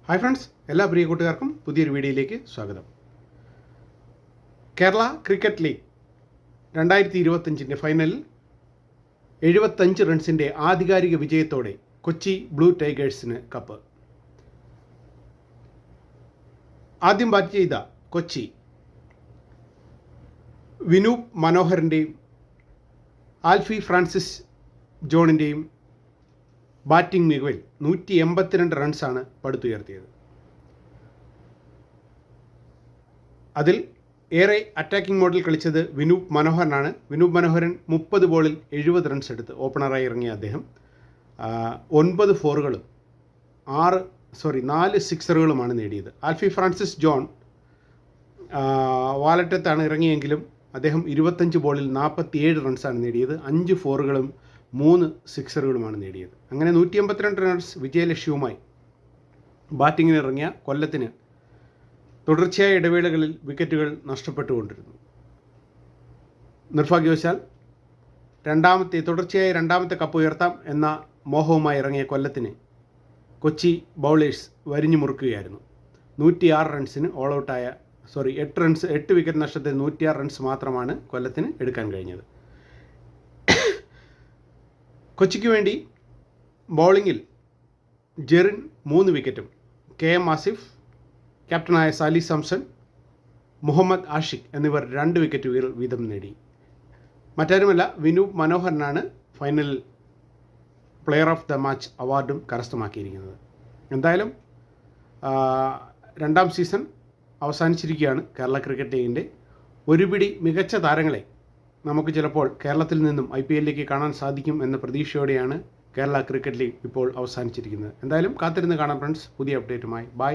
Hi friends, എല്ലാ പ്രിയ കൂട്ടുകാർക്കും പുതിയൊരു വീഡിയോയിലേക്ക് സ്വാഗതം. കേരള ക്രിക്കറ്റ് ലീഗ് 2025 ഫൈനലിൽ 75 റൺസിൻ്റെ ആധികാരിക വിജയത്തോടെ കൊച്ചി ബ്ലൂ ടൈഗേഴ്സിന് കപ്പ്. ആദ്യം ബാറ്റ് ചെയ്ത കൊച്ചി വിനൂപ് മനോഹറിൻ്റെയും ആൽഫി ഫ്രാൻസിസ് ജോണിൻ്റെയും ബാറ്റിംഗ് മികവിൽ 182 റൺസാണ് പടുത്തുയർത്തിയത്. അതിൽ ഏറെ അറ്റാക്കിംഗ് മോഡിൽ കളിച്ചത് വിനൂപ് മനോഹരനാണ്. വിനൂപ് മനോഹരൻ 30 ബോളിൽ 70 റൺസ് എടുത്ത് ഓപ്പണറായി ഇറങ്ങിയ അദ്ദേഹം 9 ഫോറുകളും 4 സിക്സറുകളുമാണ് നേടിയത്. ആൽഫി ഫ്രാൻസിസ് ജോൺ വാലറ്റത്താണ് ഇറങ്ങിയെങ്കിലും അദ്ദേഹം 25 ബോളിൽ 47 റൺസാണ് നേടിയത്. 5 ഫോറുകളും 3 സിക്സറുകളുമാണ് നേടിയത്. അങ്ങനെ 182 റൺസ് വിജയലക്ഷ്യവുമായി ബാറ്റിങ്ങിനിറങ്ങിയ കൊല്ലത്തിന് തുടർച്ചയായ ഇടവേളകളിൽ വിക്കറ്റുകൾ നഷ്ടപ്പെട്ടുകൊണ്ടിരുന്നു. നിർഭാഗ്യവശാൽ തുടർച്ചയായ രണ്ടാമത്തെ കപ്പ് ഉയർത്താം എന്ന മോഹവുമായി ഇറങ്ങിയ കൊല്ലത്തിന് കൊച്ചി ബൗളേഴ്സ് വരിഞ്ഞു മുറുക്കുകയായിരുന്നു. 106 റൺസിന് ഓൾ ഔട്ടായ 8 വിക്കറ്റ് നഷ്ടത്തിൽ 106 റൺസ് മാത്രമാണ് കൊല്ലത്തിന് എടുക്കാൻ കഴിഞ്ഞത്. കൊച്ചിക്ക് വേണ്ടി ബൗളിങ്ങിൽ ജെറിൻ 3 വിക്കറ്റും KM ആസിഫ്, ക്യാപ്റ്റനായ സാലി സാംസൺ, മുഹമ്മദ് ആഷിഖ് എന്നിവർ 2 വിക്കറ്റുകൾ വീതം നേടി. മറ്റാരുമല്ല, വിനൂപ് മനോഹരനാണ് ഫൈനലിൽ പ്ലെയർ ഓഫ് ദ മാച്ച് അവാർഡും കരസ്ഥമാക്കിയിരിക്കുന്നത്. എന്തായാലും രണ്ടാം സീസൺ അവസാനിച്ചിരിക്കുകയാണ് കേരള ക്രിക്കറ്റ് ലീഗിൻ്റെ. ഒരുപിടി മികച്ച താരങ്ങളെ നമുക്ക് ചിലപ്പോൾ കേരളത്തിൽ നിന്നും IPL കാണാൻ സാധിക്കും എന്ന പ്രതീക്ഷയോടെയാണ് കേരള ക്രിക്കറ്റ് ലീഗ് ഇപ്പോൾ അവസാനിച്ചിരിക്കുന്നത്. എന്തായാലും കാത്തിരുന്ന് കാണാം ഫ്രണ്ട്സ്. പുതിയ അപ്ഡേറ്റുമായി ബൈ.